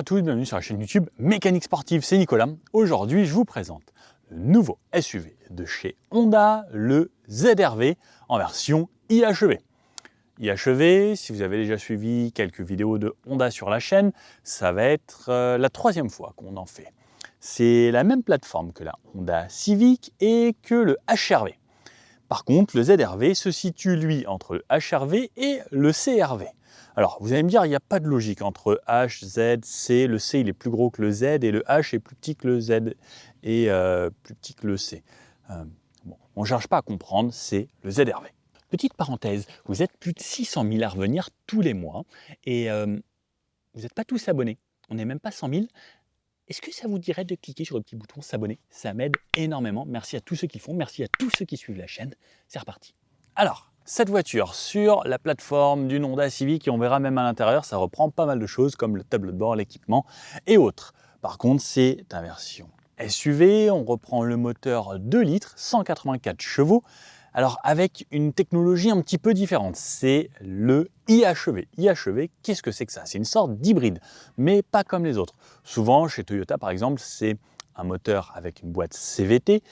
à tous, bienvenue sur la chaîne YouTube Mécanique Sportive, c'est Nicolas. Aujourd'hui, je vous présente le nouveau SUV de chez Honda, le ZR-V en version IHEV. IHEV, si vous avez déjà suivi quelques vidéos de Honda sur la chaîne, ça va être la troisième fois qu'on en fait. C'est la même plateforme que la Honda Civic et que le HR-V. Par contre, le ZR-V se situe, lui, entre le HR-V et le CR-V. Alors, vous allez me dire, il n'y a pas de logique entre H, Z, C. Le C, il est plus gros que le Z et le H est plus petit que le Z et plus petit que le C. Bon, on ne cherche pas à comprendre, c'est le ZR-V. Petite parenthèse, vous êtes plus de 600 000 à revenir tous les mois et vous n'êtes pas tous abonnés. On n'est même pas 100 000. Est-ce que ça vous dirait de cliquer sur le petit bouton s'abonner? Ça m'aide énormément. Merci à tous ceux qui le font, merci à tous ceux qui suivent la chaîne. C'est reparti. Alors, cette voiture sur la plateforme d'une Honda Civic, et on verra même à l'intérieur, ça reprend pas mal de choses comme le tableau de bord, l'équipement et autres. Par contre, c'est une version SUV, on reprend le moteur 2 litres, 184 chevaux. Alors avec une technologie un petit peu différente, c'est le IHEV. IHEV, qu'est-ce que c'est que ça? C'est une sorte d'hybride, mais pas comme les autres. Souvent, chez Toyota par exemple, c'est un moteur avec une boîte CVT,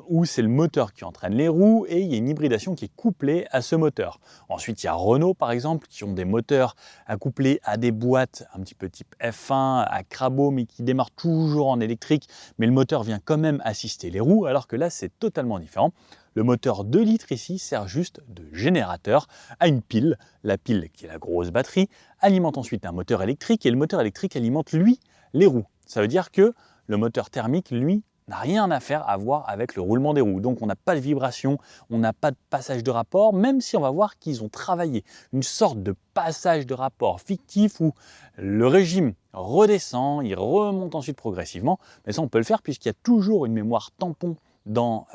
où c'est le moteur qui entraîne les roues et il y a une hybridation qui est couplée à ce moteur. Ensuite, il y a Renault par exemple, qui ont des moteurs accouplés à des boîtes un petit peu type F1, à Crabo, mais qui démarrent toujours en électrique, mais le moteur vient quand même assister les roues, alors que là, c'est totalement différent. Le moteur 2 litres ici sert juste de générateur à une pile. La pile, qui est la grosse batterie, alimente ensuite un moteur électrique et le moteur électrique alimente, lui, les roues. Ça veut dire que le moteur thermique, lui, n'a rien à faire à voir avec le roulement des roues. Donc on n'a pas de vibration, on n'a pas de passage de rapport, même si on va voir qu'ils ont travaillé une sorte de passage de rapport fictif où le régime redescend, il remonte ensuite progressivement. Mais ça, on peut le faire puisqu'il y a toujours une mémoire tampon dans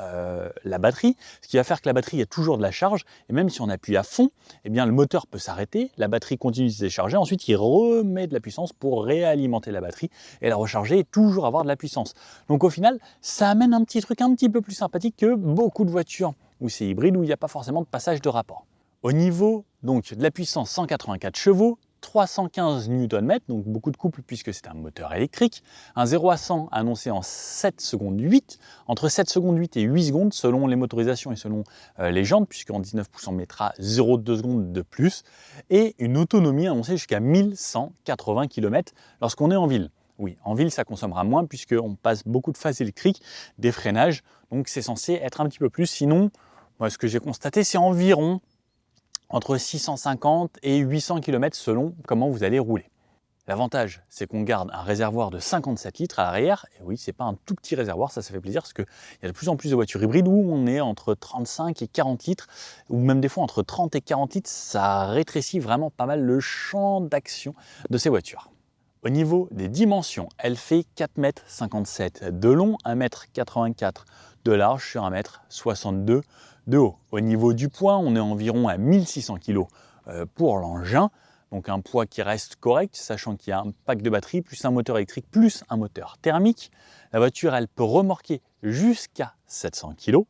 la batterie, ce qui va faire que la batterie a toujours de la charge, et même si on appuie à fond, eh bien, le moteur peut s'arrêter, la batterie continue de se décharger, ensuite il remet de la puissance pour réalimenter la batterie et la recharger et toujours avoir de la puissance. Donc au final, ça amène un petit truc un petit peu plus sympathique que beaucoup de voitures où c'est hybride, où il n'y a pas forcément de passage de rapport. Au niveau donc, de la puissance, 184 chevaux, 315 Nm, donc beaucoup de couple puisque c'est un moteur électrique. Un 0 à 100 annoncé en 7 secondes 8, entre 7 secondes 8 et 8 secondes selon les motorisations et selon les jantes, puisqu'en 19 pouces on mettra 0,2 secondes de plus, et une autonomie annoncée jusqu'à 1180 km lorsqu'on est en ville. Oui, en ville ça consommera moins puisqu'on passe beaucoup de phases électriques, des freinages, donc c'est censé être un petit peu plus. Sinon, moi ce que j'ai constaté, c'est environ entre 650 et 800 km selon comment vous allez rouler. L'avantage, c'est qu'on garde un réservoir de 57 litres à l'arrière. Et oui, c'est pas un tout petit réservoir, ça fait plaisir parce qu'il y a de plus en plus de voitures hybrides où on est entre 35 et 40 litres, ou même des fois entre 30 et 40 litres. Ça rétrécit vraiment pas mal le champ d'action de ces voitures. Au niveau des dimensions, elle fait 4,57 m de long, 1,84 m de large sur 1,62 m de haut. Au niveau du poids, on est environ à 1600 kg pour l'engin, donc un poids qui reste correct, sachant qu'il y a un pack de batterie, plus un moteur électrique, plus un moteur thermique. La voiture, elle peut remorquer jusqu'à 700 kg.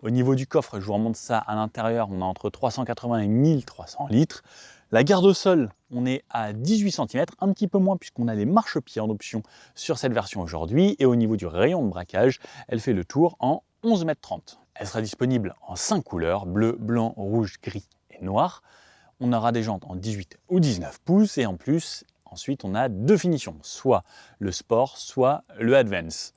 Au niveau du coffre, je vous remonte ça à l'intérieur, on a entre 380 et 1300 litres. La garde au sol, on est à 18 cm, un petit peu moins puisqu'on a les marchepieds en option sur cette version aujourd'hui. Et au niveau du rayon de braquage, elle fait le tour en 11,30 m. Elle sera disponible en 5 couleurs, bleu, blanc, rouge, gris et noir. On aura des jantes en 18 ou 19 pouces et en plus, ensuite, on a deux finitions, soit le Sport, soit le Advance.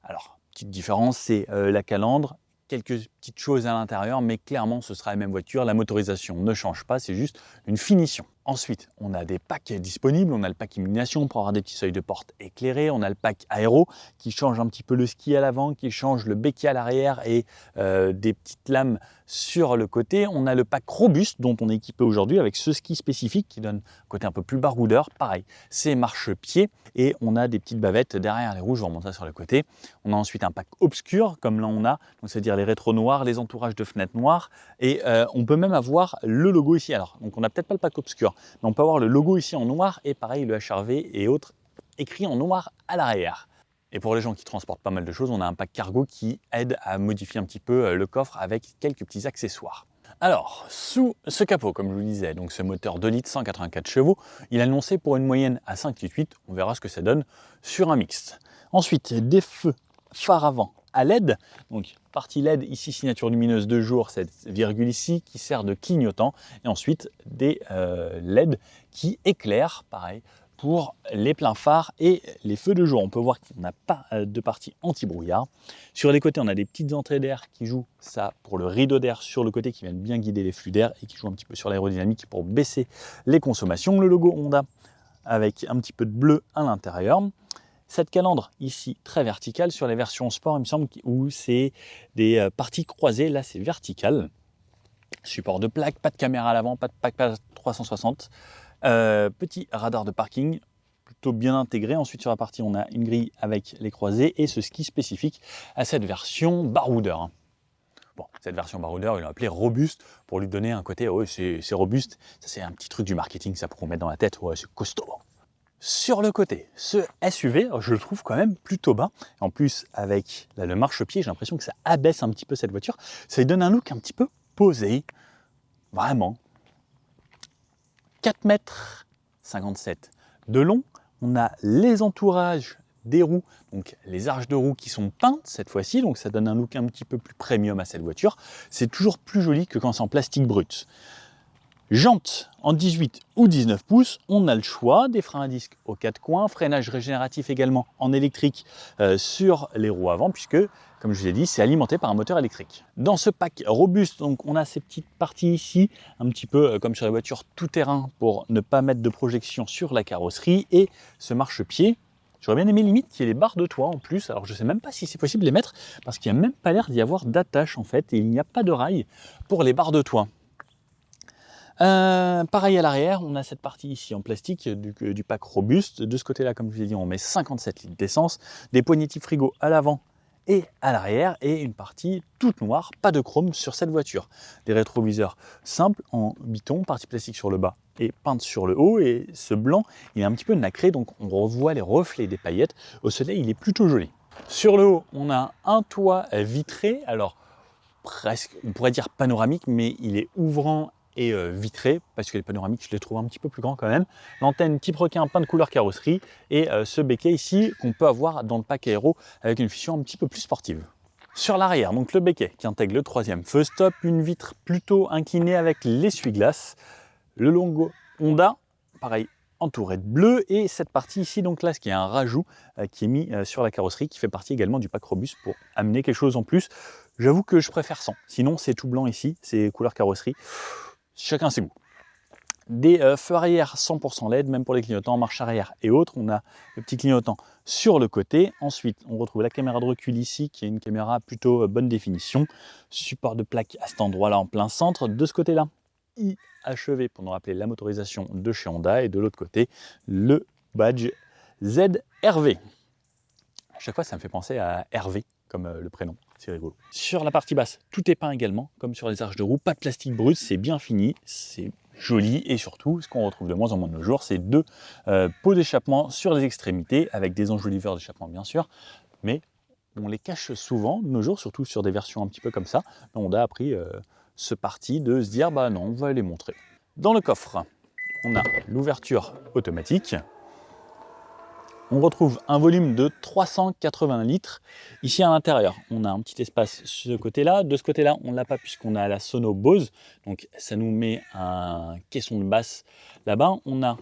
Alors, petite différence, c'est la calandre, quelques petites choses à l'intérieur, mais clairement, ce sera la même voiture. La motorisation ne change pas, c'est juste une finition. Ensuite, on a des packs disponibles. On a le pack illumination pour avoir des petits seuils de porte éclairés. On a le pack aéro qui change un petit peu le ski à l'avant, qui change le béquet à l'arrière et des petites lames sur le côté. On a le pack robuste dont on est équipé aujourd'hui avec ce ski spécifique qui donne un côté un peu plus baroudeur. Pareil, c'est marchepied et on a des petites bavettes derrière les roues. Je vous remonte ça sur le côté. On a ensuite un pack obscur comme là on a, donc c'est-à-dire les rétros noirs, les entourages de fenêtres noires et on peut même avoir le logo ici. Alors, donc on n'a peut-être pas le pack obscur, mais on peut avoir le logo ici en noir et pareil le HR-V et autres écrits en noir à l'arrière. Et pour les gens qui transportent pas mal de choses, on a un pack cargo qui aide à modifier un petit peu le coffre avec quelques petits accessoires. Alors, sous ce capot, comme je vous le disais, donc ce moteur 2 litres, 184 chevaux, il est annoncé pour une moyenne à 5,8 litres. On verra ce que ça donne sur un mixte. Ensuite, des feux phare avant à LED. Donc, partie LED, ici, signature lumineuse de jour, cette virgule ici qui sert de clignotant. Et ensuite, des LED qui éclairent, pareil, pour les pleins phares et les feux de jour. On peut voir qu'on n'a pas de partie anti-brouillard. Sur les côtés, on a des petites entrées d'air qui jouent ça pour le rideau d'air sur le côté qui viennent bien guider les flux d'air et qui jouent un petit peu sur l'aérodynamique pour baisser les consommations. Le logo Honda avec un petit peu de bleu à l'intérieur. Cette calandre ici très verticale sur les versions sport, il me semble, où c'est des parties croisées. Là, c'est vertical. Support de plaque, pas de caméra à l'avant, pas de plaque 360. Petit radar de parking plutôt bien intégré. Ensuite sur la partie on a une grille avec les croisés et ce ski spécifique à cette version baroudeur. Bon, cette version baroudeur, ils l'ont appelé robuste pour lui donner un côté, ouais, c'est robuste. Ça c'est un petit truc du marketing, ça pour qu'on mette dans la tête, ouais, c'est costaud. Sur le côté, ce SUV, je le trouve quand même plutôt bas. En plus avec là, le marchepied, j'ai l'impression que ça abaisse un petit peu cette voiture. Ça lui donne un look un petit peu posé, vraiment. 4,57 m de long. On a les entourages des roues, donc les arches de roues qui sont peintes cette fois-ci, donc ça donne un look un petit peu plus premium à cette voiture. C'est toujours plus joli que quand c'est en plastique brut. Jantes en 18 ou 19 pouces, on a le choix, des freins à disque aux 4 coins, freinage régénératif également en électrique sur les roues avant, puisque, comme je vous ai dit, c'est alimenté par un moteur électrique. Dans ce pack robuste, donc, on a ces petites parties ici, un petit peu comme sur les voitures tout-terrain, pour ne pas mettre de projection sur la carrosserie, et ce marchepied. J'aurais bien aimé limite qu'il y ait les barres de toit en plus, alors je ne sais même pas si c'est possible de les mettre, parce qu'il n'y a même pas l'air d'y avoir d'attache en fait, et il n'y a pas de rail pour les barres de toit. Pareil à l'arrière, on a cette partie ici en plastique du pack robuste. De ce côté-là, comme je vous ai dit, on met 57 litres d'essence, des poignées type frigo à l'avant et à l'arrière, et une partie toute noire, pas de chrome sur cette voiture. Des rétroviseurs simples en biton, partie plastique sur le bas et peinte sur le haut, et ce blanc, il est un petit peu nacré, donc on revoit les reflets des paillettes. Au soleil, il est plutôt joli. Sur le haut, on a un toit vitré, alors presque, on pourrait dire panoramique, mais il est ouvrant et vitré, parce que les panoramiques, je les trouve un petit peu plus grands quand même. L'antenne type requin, peint de couleur carrosserie, et ce béquet ici qu'on peut avoir dans le pack aéro avec une finition un petit peu plus sportive. Sur l'arrière, donc le béquet qui intègre le troisième feu stop, une vitre plutôt inclinée avec l'essuie-glace, le logo Honda, pareil, entouré de bleu, et cette partie ici, donc là, ce qui est un rajout qui est mis sur la carrosserie, qui fait partie également du pack robuste pour amener quelque chose en plus. J'avoue que je préfère sans, sinon c'est tout blanc ici, c'est couleur carrosserie. Chacun ses goûts. Des feux arrière 100% LED, même pour les clignotants, marche arrière et autres. On a le petit clignotant sur le côté. Ensuite, on retrouve la caméra de recul ici, qui est une caméra plutôt bonne définition. Support de plaque à cet endroit-là en plein centre. De ce côté-là, IHEV pour nous rappeler la motorisation de chez Honda. Et de l'autre côté, le badge ZRV. À chaque fois, ça me fait penser à Hervé, comme le prénom. C'est rigolo. Sur la partie basse, tout est peint également, comme sur les arches de roue. Pas de plastique brut, c'est bien fini, c'est joli. Et surtout, ce qu'on retrouve de moins en moins de nos jours, c'est deux pots d'échappement sur les extrémités, avec des enjoliveurs d'échappement bien sûr, mais on les cache souvent de nos jours, surtout sur des versions un petit peu comme ça. On a appris ce parti de se dire, bah non, on va les montrer. Dans le coffre, on a l'ouverture automatique. On retrouve un volume de 380 litres. Ici à l'intérieur, on a un petit espace ce côté-là. De ce côté-là, on ne l'a pas puisqu'on a la sono Bose. Donc ça nous met un caisson de basse là-bas. On a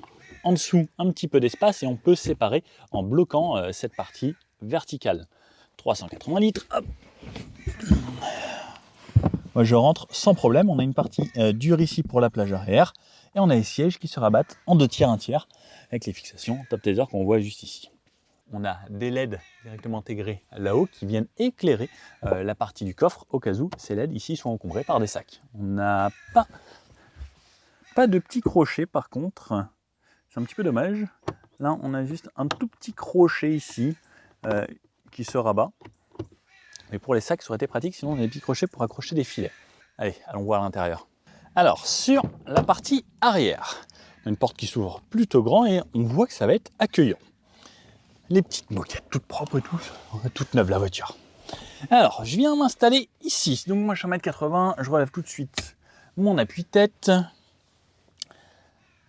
en dessous un petit peu d'espace et on peut séparer en bloquant cette partie verticale. 380 litres. Hop. Moi, je rentre sans problème. On a une partie dure ici pour la plage arrière. Et on a les sièges qui se rabattent en 2 tiers, 1 tiers, avec les fixations top taser qu'on voit juste ici. On a des LED directement intégrés là-haut qui viennent éclairer la partie du coffre au cas où ces LED ici sont encombrés par des sacs. On n'a pas de petit crochet par contre, c'est un petit peu dommage. Là on a juste un tout petit crochet ici qui se rabat. Mais pour les sacs ça aurait été pratique, sinon on a des petits crochets pour accrocher des filets. Allez, allons voir à l'intérieur. Alors, sur la partie arrière, on a une porte qui s'ouvre plutôt grand et on voit que ça va être accueillant. Les petites moquettes toutes propres et tout, toute neuve la voiture. Alors, je viens m'installer ici. Donc moi je suis 1,80 m, je relève tout de suite mon appuie-tête.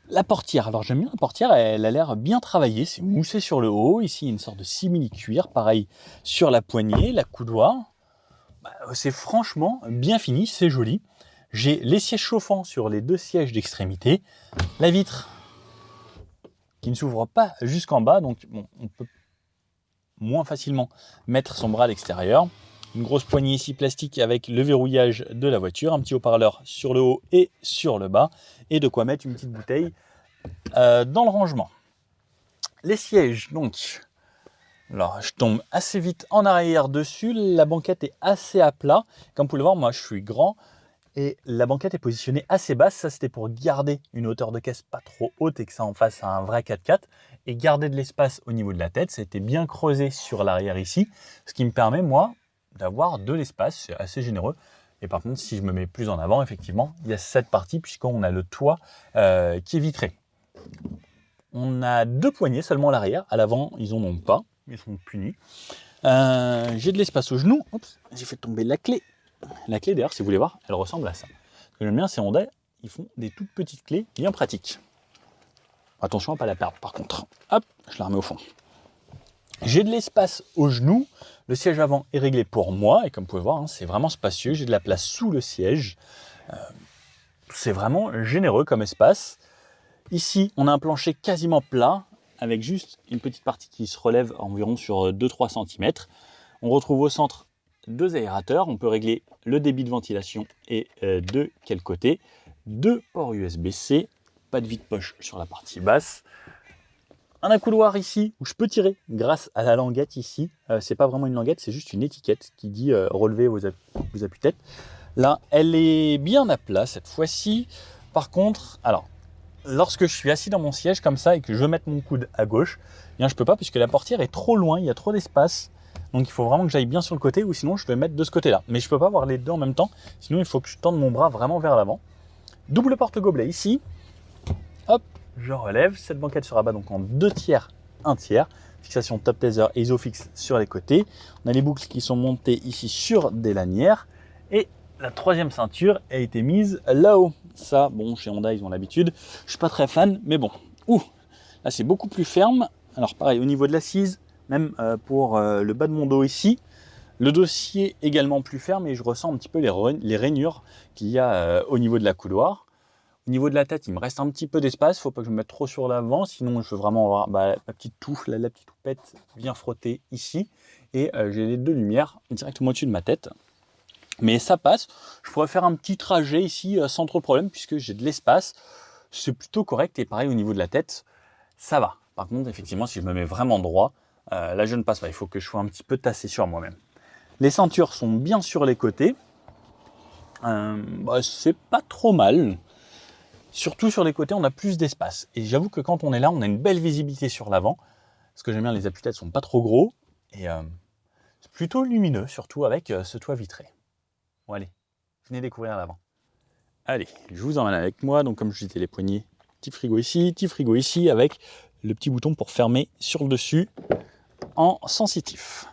La portière, alors j'aime bien la portière, elle a l'air bien travaillée, c'est moussé sur le haut. Ici, il y a une sorte de simili-cuir, pareil sur la poignée, la coudoir. C'est franchement bien fini, c'est joli. J'ai les sièges chauffants sur les 2 sièges d'extrémité. La vitre qui ne s'ouvre pas jusqu'en bas, donc bon, on peut moins facilement mettre son bras à l'extérieur. Une grosse poignée ici plastique avec le verrouillage de la voiture, un petit haut-parleur sur le haut et sur le bas, et de quoi mettre une petite bouteille dans le rangement. Les sièges, donc, alors je tombe assez vite en arrière dessus, la banquette est assez à plat. Comme vous pouvez le voir, moi je suis grand et la banquette est positionnée assez basse. Ça c'était pour garder une hauteur de caisse pas trop haute et que ça en fasse un vrai 4x4 et garder de l'espace au niveau de la tête. Ça a été bien creusé sur l'arrière ici, ce qui me permet moi d'avoir de l'espace, c'est assez généreux. Et par contre, si je me mets plus en avant, effectivement, il y a cette partie puisqu'on a le toit qui est vitré. On a 2 poignées seulement à l'arrière. À l'avant, ils en ont pas. Ils sont punis. J'ai de l'espace au genou. Oups, j'ai fait tomber la clé. La clé, d'ailleurs, si vous voulez voir, elle ressemble à ça. Ce que j'aime bien, c'est Honda, ils font des toutes petites clés bien pratiques. Attention à ne pas la perdre, par contre. Hop, je la remets au fond. J'ai de l'espace au genou. Le siège avant est réglé pour moi. Et comme vous pouvez voir, c'est vraiment spacieux. J'ai de la place sous le siège. C'est vraiment généreux comme espace. Ici, on a un plancher quasiment plat, avec juste une petite partie qui se relève environ sur 2-3 cm. On retrouve au centre 2 aérateurs. On peut régler le débit de ventilation et de quel côté. 2 ports USB-C. Pas de vide-poche sur la partie basse. Un accoudoir ici où je peux tirer grâce à la languette ici. C'est pas vraiment une languette, c'est juste une étiquette qui dit relevez vos appuis-têtes. Là, elle est bien à plat cette fois-ci. Par contre, alors, lorsque je suis assis dans mon siège comme ça et que je veux mettre mon coude à gauche, eh bien, je peux pas puisque la portière est trop loin, il y a trop d'espace. Donc il faut vraiment que j'aille bien sur le côté ou sinon je vais mettre de ce côté-là. Mais je peux pas avoir les deux en même temps, sinon il faut que je tende mon bras vraiment vers l'avant. Double porte-gobelet ici. Hop, je relève. Cette banquette se rabat donc en 2 tiers, 1 tiers. Fixation top taser et isofix sur les côtés. On a les boucles qui sont montées ici sur des lanières. Et la 3e ceinture a été mise là-haut. Ça, bon, chez Honda, ils ont l'habitude. Je suis pas très fan, mais bon. Ouh, là, c'est beaucoup plus ferme. Alors, pareil, au niveau de l'assise, même pour le bas de mon dos ici, le dossier également plus ferme et je ressens un petit peu les rainures qu'il y a au niveau de la coudoir. Au niveau de la tête, il me reste un petit peu d'espace. Il ne faut pas que je me mette trop sur l'avant, sinon je veux vraiment avoir la petite touffe, la petite toupette bien frottée ici. Et j'ai les 2 lumières directement au-dessus de ma tête. Mais ça passe. Je pourrais faire un petit trajet ici sans trop de problème puisque j'ai de l'espace. C'est plutôt correct et pareil au niveau de la tête, ça va. Par contre, effectivement, si je me mets vraiment droit, là je ne passe pas. Il faut que je sois un petit peu tassé sur moi-même. Les ceintures sont bien sur les côtés. C'est pas trop mal. Surtout sur les côtés, on a plus d'espace. Et j'avoue que quand on est là, on a une belle visibilité sur l'avant. Ce que j'aime bien, les appuis-têtes sont pas trop gros. Et c'est plutôt lumineux, surtout avec ce toit vitré. Bon allez, venez découvrir l'avant. Allez, je vous emmène avec moi. Donc comme je disais, les poignées, petit frigo ici, avec le petit bouton pour fermer sur le dessus en sensitif.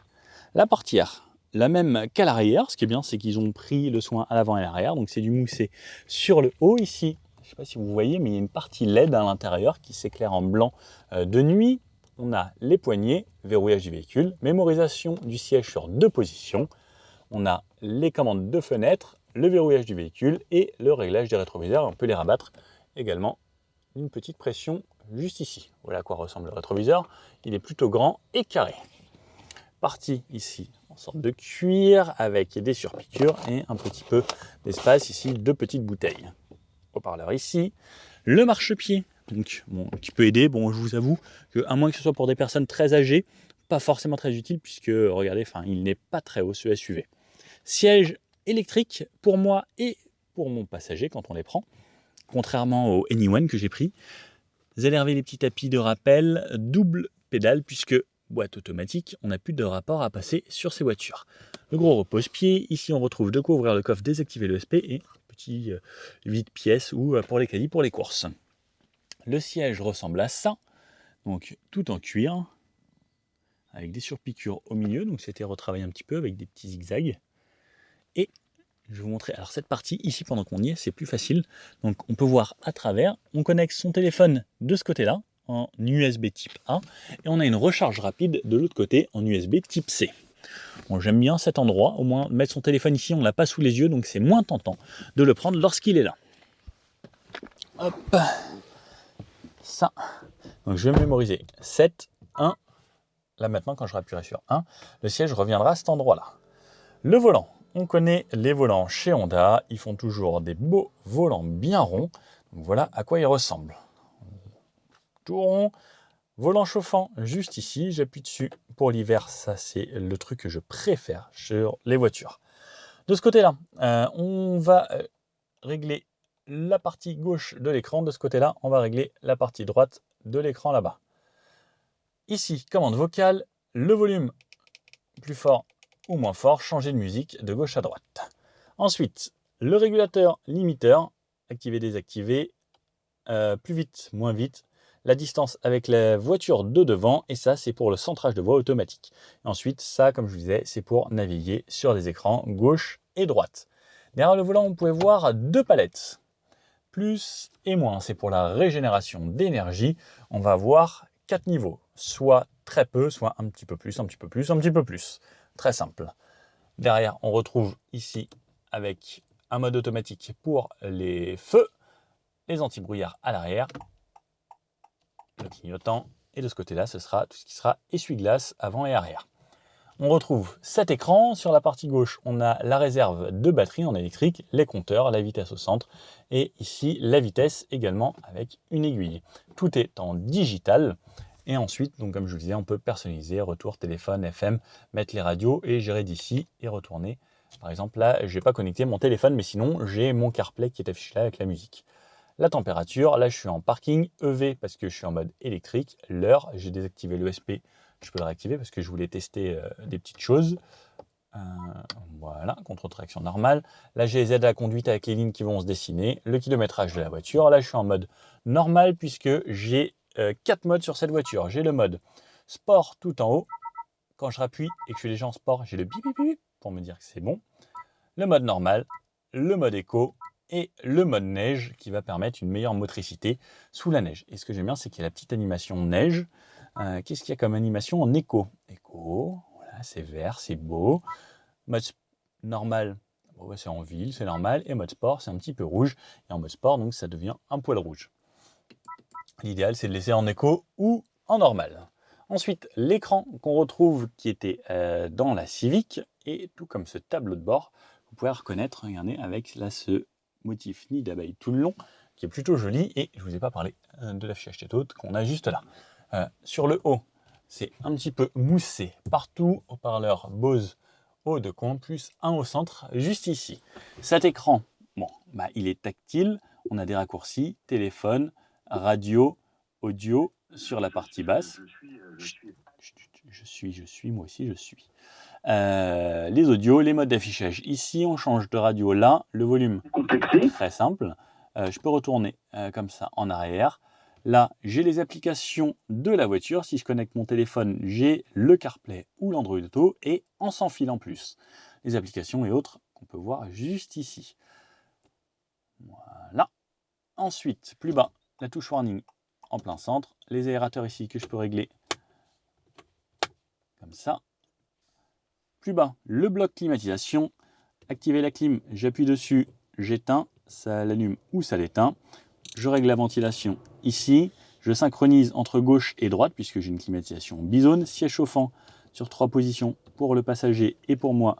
La portière, la même qu'à l'arrière. Ce qui est bien, c'est qu'ils ont pris le soin à l'avant et à l'arrière. Donc c'est du moussé sur le haut ici. Je ne sais pas si vous voyez, mais il y a une partie LED à l'intérieur qui s'éclaire en blanc de nuit. On a les poignées, verrouillage du véhicule, mémorisation du siège sur 2 positions. On a les commandes de fenêtre, le verrouillage du véhicule et le réglage des rétroviseurs. On peut les rabattre également d'une petite pression juste ici. Voilà à quoi ressemble le rétroviseur. Il est plutôt grand et carré. Partie ici en sorte de cuir avec des surpiqûres et un petit peu d'espace ici, 2 petites bouteilles. Haut-parleur ici, le marchepied donc, bon, qui peut aider. Bon, je vous avoue qu'à moins que ce soit pour des personnes très âgées, pas forcément très utile puisque, regardez, il n'est pas très haut ce SUV. Siège électrique pour moi et pour mon passager quand on les prend, contrairement au Anyone que j'ai pris. Vous allez les petits tapis de rappel, double pédale puisque boîte automatique, on n'a plus de rapport à passer sur ces voitures. Le gros repose-pied, ici on retrouve de quoi ouvrir le coffre, désactiver l'ESP et petit vide-pièce ou pour les caddies, pour les courses. Le siège ressemble à ça, donc tout en cuir, avec des surpiqûres au milieu, donc c'était retravaillé un petit peu avec des petits zigzags. Et je vais vous montrer. Alors cette partie ici, pendant qu'on y est, c'est plus facile. Donc on peut voir à travers. On connecte son téléphone de ce côté-là en USB type A et on a une recharge rapide de l'autre côté en USB type C. Bon, j'aime bien cet endroit, au moins mettre son téléphone ici, on ne l'a pas sous les yeux, donc c'est moins tentant de le prendre lorsqu'il est là. Hop, ça. Donc je vais mémoriser 7, 1. Là maintenant, quand je rappuierai sur 1, le siège reviendra à cet endroit-là. Le volant, on connaît les volants chez Honda, ils font toujours des beaux volants bien ronds. Donc voilà à quoi ils ressemblent. Tout rond, volant chauffant juste ici, j'appuie dessus. Pour l'hiver, ça c'est le truc que je préfère sur les voitures. De ce côté-là, on va régler la partie gauche de l'écran. De ce côté-là, on va régler la partie droite de l'écran là-bas. Ici, commande vocale, le volume plus fort ou moins fort, changer de musique de gauche à droite. Ensuite, le régulateur limiteur, activer, désactiver, plus vite, moins vite, la distance avec la voiture de devant, et ça c'est pour le centrage de voix automatique. Et ensuite, ça, comme je vous disais, c'est pour naviguer sur les écrans gauche et droite. Derrière le volant, on pouvait voir deux palettes, plus et moins, c'est pour la régénération d'énergie. On va voir 4 niveaux, soit très peu, soit un petit peu plus, un petit peu plus, un petit peu plus. Très simple. Derrière, on retrouve ici avec un mode automatique pour les feux, les anti-brouillards à l'arrière, le clignotant, et de ce côté-là, ce sera tout ce qui sera essuie-glace avant et arrière. On retrouve cet écran. Sur la partie gauche, on a la réserve de batterie en électrique, les compteurs, la vitesse au centre, et ici la vitesse également avec une aiguille. Tout est en digital. Et ensuite, donc comme je vous disais, on peut personnaliser, retour, téléphone, FM, mettre les radios et gérer d'ici et retourner. Par exemple, là, je n'ai pas connecté mon téléphone, mais sinon, j'ai mon CarPlay qui est affiché là avec la musique. La température, là, je suis en parking EV parce que je suis en mode électrique. L'heure, j'ai désactivé l'ESP, je peux le réactiver parce que je voulais tester des petites choses. Voilà, contre-traction normale. Là, j'ai les aides à la conduite avec les lignes qui vont se dessiner. Le kilométrage de la voiture. Là, je suis en mode normal puisque j'ai 4 modes sur cette voiture. J'ai le mode sport tout en haut. Quand je rappuie et que je suis déjà en sport, j'ai le bip bip bip pour me dire que c'est bon. Le mode normal, le mode éco et le mode neige qui va permettre une meilleure motricité sous la neige. Et ce que j'aime bien, c'est qu'il y a la petite animation neige. Qu'est-ce qu'il y a comme animation en éco? Éco, voilà, c'est vert, c'est beau. Mode normal, bon, c'est en ville, c'est normal. Et mode sport, c'est un petit peu rouge. Et en mode sport, donc ça devient un poil rouge. L'idéal, c'est de laisser en éco ou en normal. Ensuite, l'écran qu'on retrouve qui était dans la Civic, et tout comme ce tableau de bord, vous pouvez reconnaître, regardez, avec là ce motif nid d'abeille tout le long, qui est plutôt joli, et je ne vous ai pas parlé de l'affichage tête haute qu'on a juste là. Sur le haut, c'est un petit peu moussé partout, haut-parleur Bose haut de compte, plus un au centre, juste ici. Cet écran, bon, bah, il est tactile, on a des raccourcis, téléphone, radio, audio sur la partie basse. Je suis, moi aussi je suis. Les audios, les modes d'affichage. Ici, on change de radio là, le volume, très simple. Je peux retourner comme ça en arrière. Là, j'ai les applications de la voiture. Si je connecte mon téléphone, j'ai le CarPlay ou l'Android Auto et en sans fil en plus. Les applications et autres qu'on peut voir juste ici. Voilà. Ensuite, plus bas, la touche warning en plein centre. Les aérateurs ici que je peux régler comme ça. Plus bas, le bloc climatisation. Activer la clim, j'appuie dessus, j'éteins, ça l'allume ou ça l'éteint. Je règle la ventilation ici. Je synchronise entre gauche et droite puisque j'ai une climatisation bizone. Siège chauffant sur 3 positions pour le passager et pour moi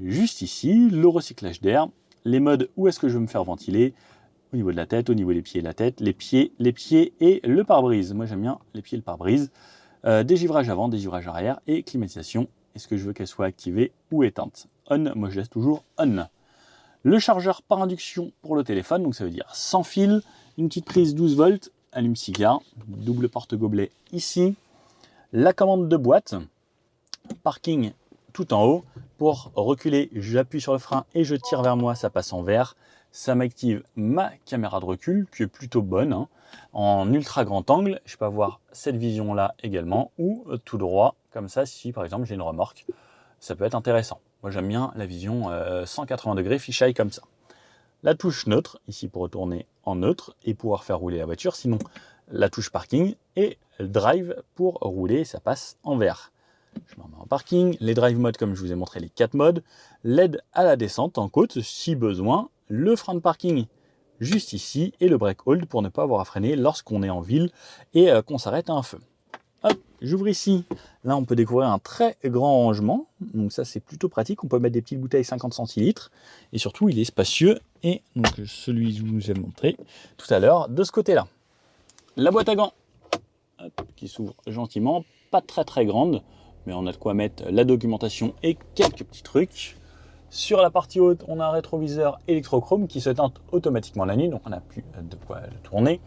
juste ici. Le recyclage d'air. Les modes où est-ce que je veux me faire ventiler. Au niveau de la tête, au niveau des pieds et la tête. Les pieds et le pare-brise. Moi j'aime bien les pieds et le pare-brise. Dégivrage avant, dégivrage arrière et climatisation. Est-ce que je veux qu'elle soit activée ou éteinte? On, moi je laisse toujours on. Le chargeur par induction pour le téléphone, donc ça veut dire sans fil, une petite prise 12 volts, allume-cigare, double porte-gobelet ici, la commande de boîte, parking tout en haut, pour reculer, j'appuie sur le frein et je tire vers moi, ça passe en vert, ça m'active ma caméra de recul, qui est plutôt bonne, hein. En ultra grand angle, je peux avoir cette vision-là également, ou tout droit, comme ça, si par exemple j'ai une remorque, ça peut être intéressant. Moi j'aime bien la vision 180 degrés fisheye comme ça. La touche neutre, ici pour retourner en neutre et pouvoir faire rouler la voiture. Sinon, la touche parking et le drive pour rouler, ça passe en vert. Je me remets en parking. Les drive modes, comme je vous ai montré les 4 modes. L'aide à la descente en côte si besoin. Le frein de parking juste ici et le brake hold pour ne pas avoir à freiner lorsqu'on est en ville et qu'on s'arrête à un feu. Hop, j'ouvre ici. Là, on peut découvrir un très grand rangement. Donc ça, c'est plutôt pratique. On peut mettre des petites bouteilles 50 centilitres. Et surtout, il est spacieux. Et donc, celui que je vous ai montré tout à l'heure, de ce côté-là. La boîte à gants, hop, qui s'ouvre gentiment. Pas très grande, mais on a de quoi mettre la documentation et quelques petits trucs. Sur la partie haute, on a un rétroviseur électrochrome qui se teinte automatiquement la nuit. Donc, on n'a plus de quoi le tourner.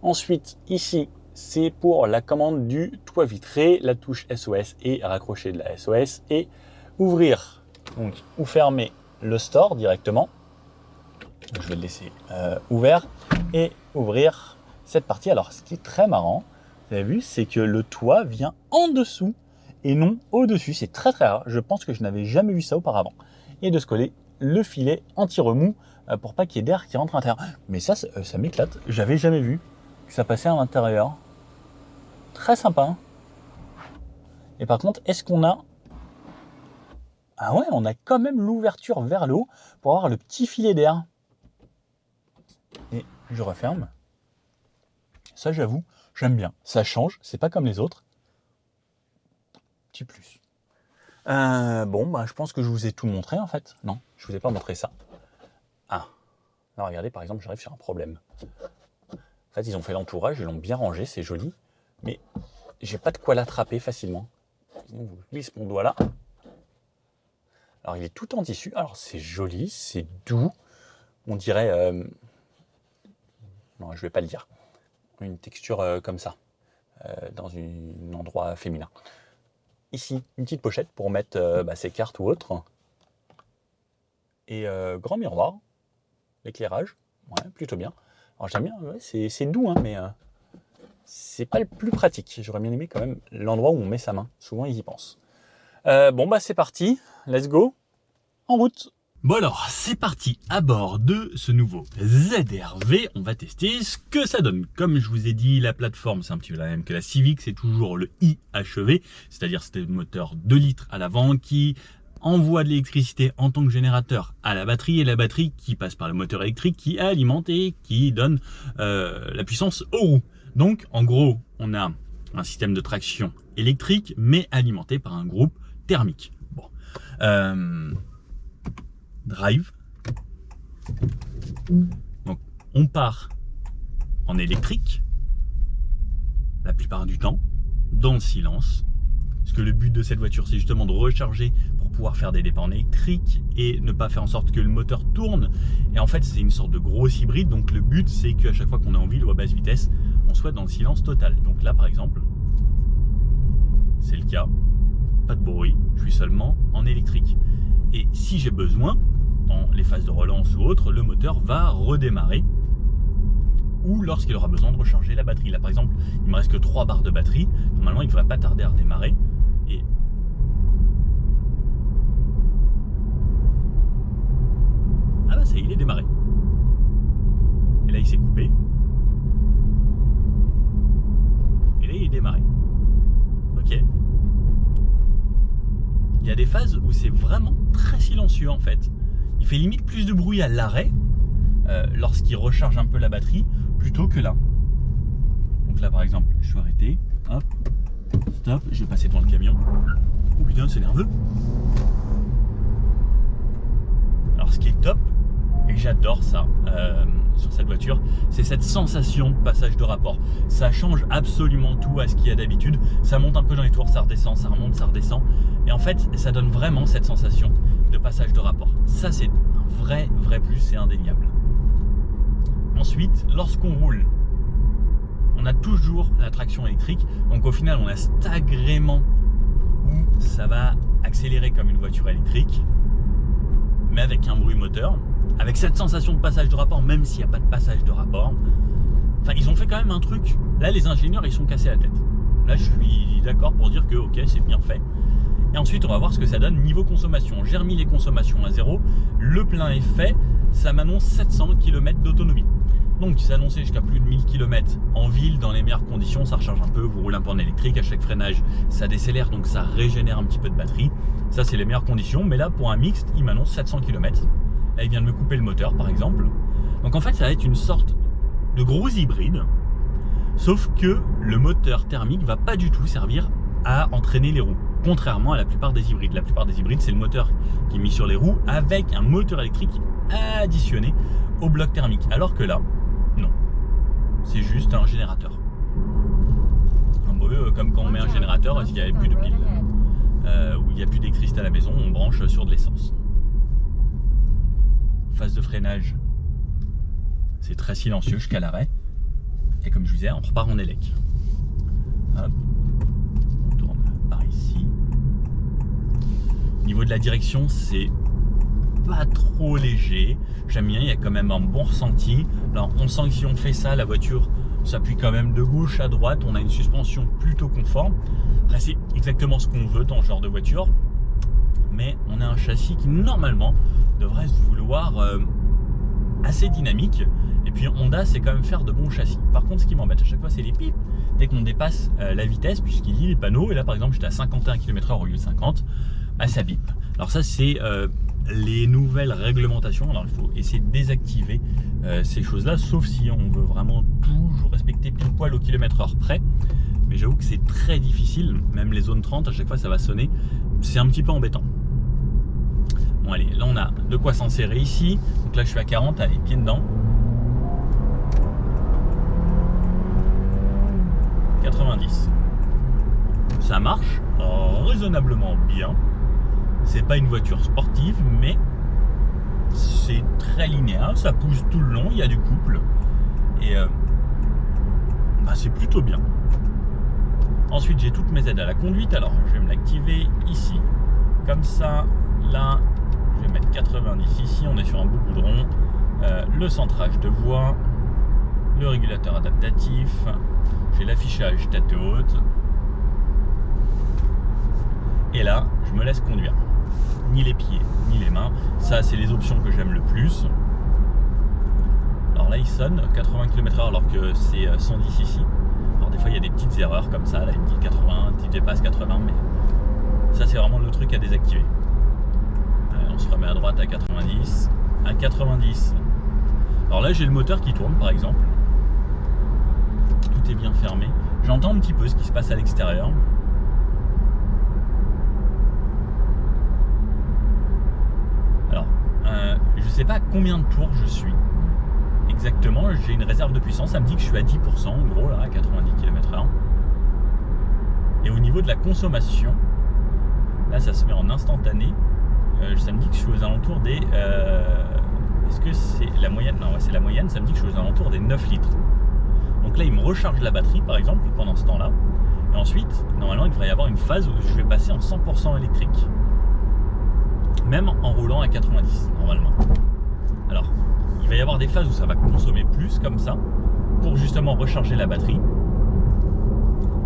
Ensuite, ici, c'est pour la commande du toit vitré, la touche SOS et raccrocher de la SOS et ouvrir donc, ou fermer le store directement. Je vais le laisser ouvert et ouvrir cette partie. Alors ce qui est très marrant, vous avez vu, c'est que le toit vient en dessous et non au-dessus. C'est très rare. Je pense que je n'avais jamais vu ça auparavant. Et de se coller le filet anti-remous pour pas qu'il y ait d'air qui rentre à l'intérieur. Mais ça m'éclate. J'avais jamais vu que ça passait à l'intérieur. Très sympa. Hein. Et par contre, est-ce qu'on a... Ah ouais, on a quand même l'ouverture vers le haut pour avoir le petit filet d'air. Et je referme. Ça, j'avoue, j'aime bien. Ça change, c'est pas comme les autres. Petit plus. Bon, bah, je pense que je vous ai tout montré en fait. Non, je vous ai pas montré ça. Ah, là, regardez, par exemple, j'arrive sur un problème. En fait, ils ont fait l'entourage, ils l'ont bien rangé, c'est joli. Mais j'ai pas de quoi l'attraper facilement. Je vous glisse mon doigt là. Alors il est tout en tissu. Alors c'est joli, c'est doux. On dirait... Non, je vais pas le dire. Une texture comme ça. Dans un endroit féminin. Ici, une petite pochette pour mettre ses cartes ou autres. Et grand miroir. L'éclairage. Ouais, plutôt bien. Alors j'aime bien, ouais, c'est doux, hein, mais... c'est pas le plus pratique. J'aurais bien aimé quand même l'endroit où on met sa main. Souvent, ils y pensent. Bon, bah c'est parti. Let's go. En route. Bon alors, c'est parti à bord de ce nouveau ZR-V. On va tester ce que ça donne. Comme je vous ai dit, la plateforme, c'est un petit peu la même que la Civic. C'est toujours le IHEV, c'est-à-dire c'est un moteur 2 litres à l'avant qui envoie de l'électricité en tant que générateur à la batterie et la batterie qui passe par le moteur électrique qui alimente et qui donne la puissance aux roues. Donc, en gros, on a un système de traction électrique, mais alimenté par un groupe thermique. Bon. Drive. Donc, on part en électrique, la plupart du temps, dans le silence. Parce que le but de cette voiture, c'est justement de recharger pour pouvoir faire des départs en électrique et ne pas faire en sorte que le moteur tourne. Et en fait, c'est une sorte de gros hybride. Donc, le but, c'est qu'à chaque fois qu'on est en ville ou à basse vitesse, on soit dans le silence total. Donc là, par exemple, c'est le cas. Pas de bruit. Je suis seulement en électrique. Et si j'ai besoin, dans les phases de relance ou autre, le moteur va redémarrer. Ou lorsqu'il aura besoin de recharger la batterie. Là, par exemple, il me reste que 3 barres de batterie. Normalement, il ne devrait pas tarder à redémarrer. Et ah bah ça y est, il est démarré. Et là, il s'est coupé. Et là, il est démarré. Ok. Il y a des phases où c'est vraiment très silencieux en fait. Il fait limite plus de bruit à l'arrêt lorsqu'il recharge un peu la batterie plutôt que là. Donc là par exemple, je suis arrêté, hop, stop, je vais passer devant le camion. Oh putain, c'est nerveux. Alors ce qui est top, et j'adore ça sur cette voiture, c'est cette sensation de passage de rapport. Ça change absolument tout à ce qu'il y a d'habitude. Ça monte un peu dans les tours, ça redescend, ça remonte, ça redescend. Et en fait, ça donne vraiment cette sensation de passage de rapport. Ça, c'est un vrai plus, c'est indéniable. Ensuite, lorsqu'on roule, on a toujours la traction électrique. Donc au final, on a cet agrément où ça va accélérer comme une voiture électrique, mais avec un bruit moteur, avec cette sensation de passage de rapport, même s'il n'y a pas de passage de rapport. Enfin, ils ont fait quand même un truc. Là, les ingénieurs, ils sont cassés la tête. Là, je suis d'accord pour dire que, ok, c'est bien fait. Et ensuite, on va voir ce que ça donne niveau consommation. J'ai remis les consommations à 0. Le plein est fait. Ça m'annonce 700 km d'autonomie. Donc, ça annonçait jusqu'à plus de 1000 km en ville, dans les meilleures conditions. Ça recharge un peu, vous roulez un peu en électrique. À chaque freinage, ça décélère, donc ça régénère un petit peu de batterie. Ça, c'est les meilleures conditions. Mais là, pour un mixte, il m'annonce 700 km. Là, il vient de me couper le moteur, par exemple. Donc, en fait, ça va être une sorte de gros hybride. Sauf que le moteur thermique va pas du tout servir à entraîner les roues. Contrairement à la plupart des hybrides. La plupart des hybrides, c'est le moteur qui est mis sur les roues avec un moteur électrique additionné au bloc thermique. Alors que là, non. C'est juste un générateur. Un peu comme quand on met un générateur, s'il n'y avait plus de piles, où il n'y a plus d'électricité à la maison, on branche sur de l'essence. Phase de freinage, c'est très silencieux jusqu'à l'arrêt. Et comme je vous disais, on repart en élec. Hop. On tourne par ici. Au niveau de la direction, c'est pas trop léger. J'aime bien, il y a quand même un bon ressenti. Alors, on sent que si on fait ça, la voiture s'appuie quand même de gauche à droite. On a une suspension plutôt conforme. Après, c'est exactement ce qu'on veut dans ce genre de voiture. Mais on a un châssis qui, normalement, devrait se vouloir assez dynamique. Et puis Honda, c'est quand même faire de bons châssis. Par contre, ce qui m'embête à chaque fois, c'est les pipes. Dès qu'on dépasse la vitesse, puisqu'il lit les panneaux, et là par exemple, j'étais à 51 km/h au lieu de 50, bah, ça bip. Alors ça, c'est les nouvelles réglementations. Alors il faut essayer de désactiver ces choses-là, sauf si on veut vraiment toujours respecter pile poil au kilomètre/heure près. Mais j'avoue que c'est très difficile, même les zones 30, à chaque fois ça va sonner. C'est un petit peu embêtant. Bon allez, là on a de quoi s'en serrer ici. Donc là je suis à 40, allez, pied dedans. 90. Ça marche raisonnablement bien. C'est pas une voiture sportive, mais c'est très linéaire. Ça pousse tout le long, il y a du couple. Et bah, c'est plutôt bien. Ensuite, j'ai toutes mes aides à la conduite. Alors, je vais me l'activer ici. Comme ça, là, je vais mettre 90 ici. On est sur un beau goudron. Le centrage de voie. Le régulateur adaptatif. J'ai l'affichage tête haute. Et là, je me laisse conduire. Ni les pieds, ni les mains. Ça, c'est les options que j'aime le plus. Alors là, il sonne 80 km/h alors que c'est 110 ici. Alors des fois, il y a des petites erreurs comme ça. Là, il me dit 80, il dépasse 80, mais ça, c'est vraiment le truc à désactiver. On se remet à droite à 90. À 90. Alors là, j'ai le moteur qui tourne, par exemple. Tout est bien fermé. J'entends un petit peu ce qui se passe à l'extérieur. Alors, je ne sais pas combien de tours je suis exactement. J'ai une réserve de puissance. Ça me dit que je suis à 10%, en gros, là, à 90 km/h. Et au niveau de la consommation, là, ça se met en instantané. Ça me dit que je suis aux alentours des... Est-ce que c'est la moyenne? Non, ouais, c'est la moyenne. Ça me dit que je suis aux alentours des 9 litres. Donc là, il me recharge la batterie, par exemple, pendant ce temps-là. Et ensuite, normalement, il devrait y avoir une phase où je vais passer en 100% électrique. Même en roulant à 90, normalement. Alors, il va y avoir des phases où ça va consommer plus, comme ça, pour justement recharger la batterie.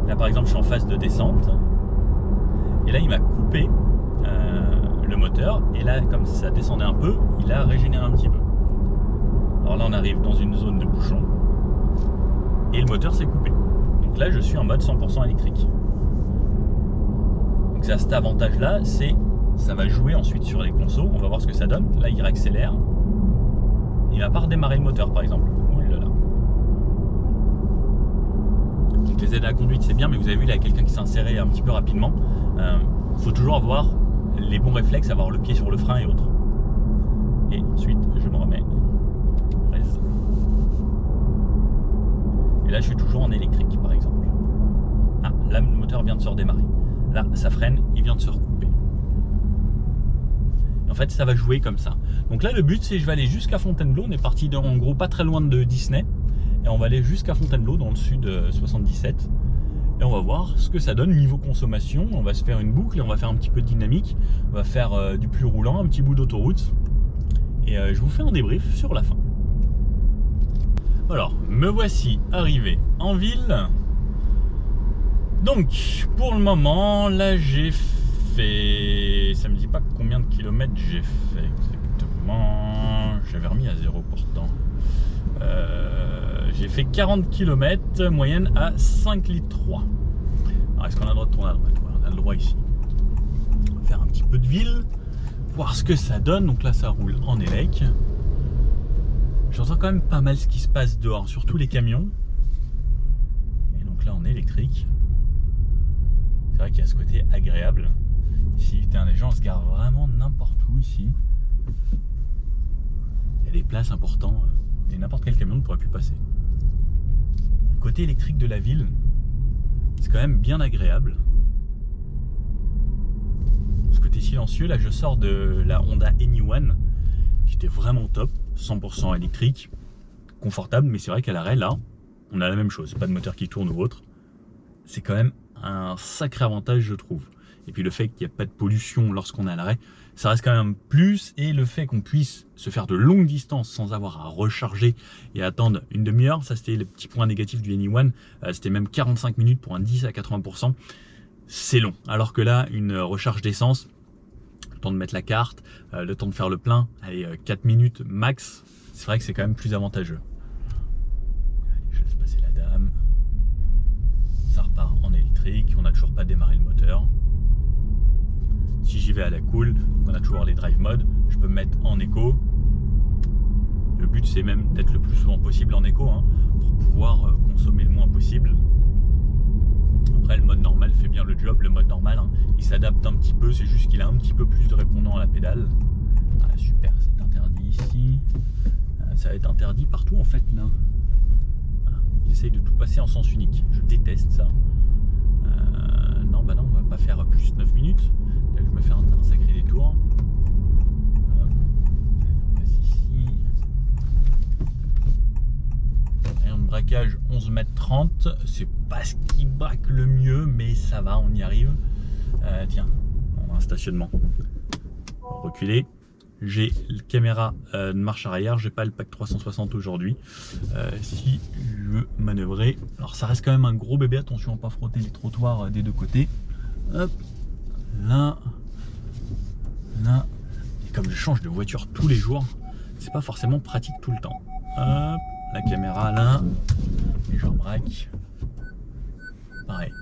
Là, par exemple, je suis en phase de descente. Et là, il m'a coupé le moteur. Et là, comme ça descendait un peu, il a régénéré un petit peu. Alors là, on arrive dans une zone de bouchon. Et le moteur s'est coupé. Donc là, je suis en mode 100% électrique. Donc ça, cet avantage-là, c'est ça va jouer ensuite sur les consos. On va voir ce que ça donne. Là, il accélère. Il va pas redémarrer le moteur, par exemple. Ouh là là. Donc les aides à la conduite, c'est bien, mais vous avez vu, là, quelqu'un qui s'est inséré un petit peu rapidement. Faut toujours avoir les bons réflexes, avoir le pied sur le frein et autres. Et ensuite, je me remets. Et là, je suis toujours en électrique, par exemple. Ah, là, le moteur vient de se redémarrer. Là, ça freine, il vient de se recouper. Et en fait, ça va jouer comme ça. Donc là, le but, c'est que je vais aller jusqu'à Fontainebleau. On est parti, en gros, pas très loin de Disney. Et on va aller jusqu'à Fontainebleau, dans le sud 77. Et on va voir ce que ça donne niveau consommation. On va se faire une boucle et on va faire un petit peu de dynamique. On va faire du plus roulant, un petit bout d'autoroute. Et je vous fais un débrief sur la fin. Alors, me voici arrivé en ville. Donc, pour le moment, là, j'ai fait fait... Ça me dit pas combien de kilomètres j'ai fait exactement. J'avais remis à 0 pourtant. J'ai fait 40 km, moyenne à 5 litres 3. Alors est-ce qu'on a le droit de tourner à droite? Ouais, on a le droit ici. On va faire un petit peu de ville, voir ce que ça donne. Donc là ça roule en élec. J'entends quand même pas mal ce qui se passe dehors, surtout les camions. Et donc là en électrique. C'est vrai qu'il y a ce côté agréable. Ici, les gens se garent vraiment n'importe où ici. Il y a des places importantes et n'importe quel camion ne pourrait plus passer. Le côté électrique de la ville, c'est quand même bien agréable. Ce côté silencieux, là je sors de la Honda Anyone, qui était vraiment top, 100% électrique, confortable, mais c'est vrai qu'à l'arrêt, là, on a la même chose, pas de moteur qui tourne ou autre. C'est quand même un sacré avantage, je trouve. Et puis le fait qu'il n'y a pas de pollution lorsqu'on est à l'arrêt, ça reste quand même un plus. Et le fait qu'on puisse se faire de longues distances sans avoir à recharger et attendre une demi-heure, ça c'était le petit point négatif du Anyone. C'était même 45 minutes pour un 10 à 80%. C'est long. Alors que là, une recharge d'essence, le temps de mettre la carte, le temps de faire le plein, allez, 4 minutes max, c'est vrai que c'est quand même plus avantageux. Allez, je laisse passer la dame. Ça repart en électrique, on n'a toujours pas démarré le moteur. Si j'y vais à la cool, on a toujours les drive mode, je peux me mettre en éco. Le but c'est même d'être le plus souvent possible en éco, hein, pour pouvoir consommer le moins possible. Après le mode normal fait bien le job, le mode normal hein, il s'adapte un petit peu, c'est juste qu'il a un petit peu plus de répondant à la pédale. Ah, super, c'est interdit ici, ça va être interdit partout en fait là. Il essaye de tout passer en sens unique, je déteste ça. Non, bah non, on va pas faire plus 9 minutes. Là, je me fais un sacré détour. On passe ici. Rayon de braquage 11 mètres 30. C'est pas ce qui braque le mieux, mais ça va, on y arrive. Tiens, on a un stationnement. Reculer. J'ai la caméra de marche arrière, j'ai pas le pack 360 aujourd'hui. Si je veux manœuvrer, alors ça reste quand même un gros bébé, attention à pas frotter les trottoirs des deux côtés. Hop, là, là. Et comme je change de voiture tous les jours, c'est pas forcément pratique tout le temps. Hop, la caméra là, et je braque. Pareil,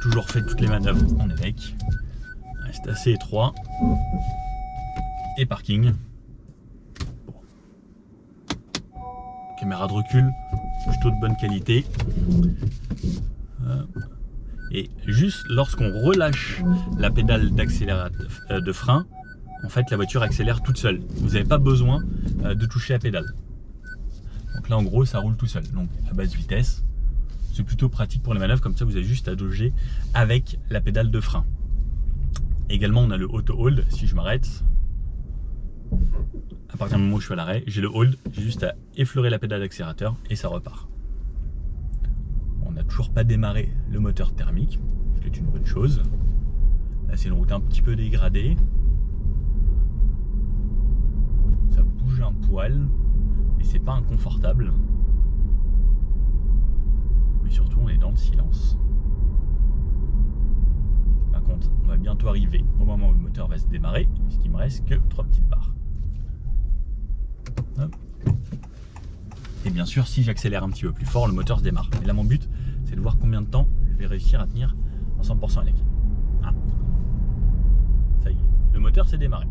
toujours fait toutes les manœuvres en élec. C'est assez étroit. Et parking. Bon. Caméra de recul, plutôt de bonne qualité. Et juste lorsqu'on relâche la pédale d'accélérateur de frein, en fait la voiture accélère toute seule. Vous n'avez pas besoin de toucher la pédale. Donc là en gros ça roule tout seul. Donc à basse vitesse, c'est plutôt pratique pour les manœuvres, comme ça vous avez juste à doger avec la pédale de frein. Également on a le auto hold si je m'arrête. À partir du moment où je suis à l'arrêt, j'ai le hold, j'ai juste à effleurer la pédale d'accélérateur et ça repart. On n'a toujours pas démarré le moteur thermique, ce qui est une bonne chose. Là c'est une route un petit peu dégradée. Ça bouge un poil, mais c'est pas inconfortable. Mais surtout on est dans le silence. Par contre, on va bientôt arriver au moment où le moteur va se démarrer, puisqu'il me reste que 3 petites barres. Hop. Et bien sûr, si j'accélère un petit peu plus fort, le moteur se démarre. Mais là, mon but, c'est de voir combien de temps je vais réussir à tenir en 100% élec. Ah. Ça y est, le moteur s'est démarré.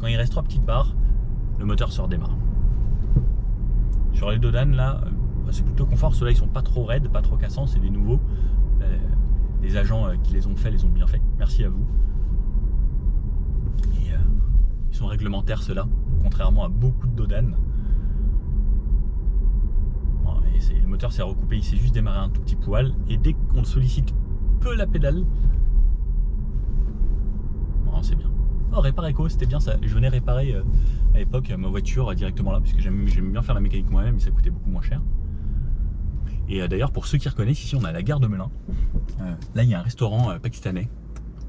Quand il reste 3 petites barres, le moteur se redémarre. Sur les Dodan, là, c'est plutôt confort. Ceux-là, ils sont pas trop raides, pas trop cassants, c'est des nouveaux. Les agents qui les ont fait, les ont bien fait. Merci à vous. Et ils sont réglementaires, ceux-là, contrairement à beaucoup de Dodan. Bon, et le moteur s'est recoupé, il s'est juste démarré un tout petit poil. Et dès qu'on sollicite peu la pédale, bon, c'est bien. Oh, Répar Eco, c'était bien ça. Je venais réparer à l'époque ma voiture directement là, parce que j'aime bien faire la mécanique moi-même, mais ça coûtait beaucoup moins cher. Et d'ailleurs, pour ceux qui reconnaissent, ici on a la gare de Melun. Là, il y a un restaurant pakistanais,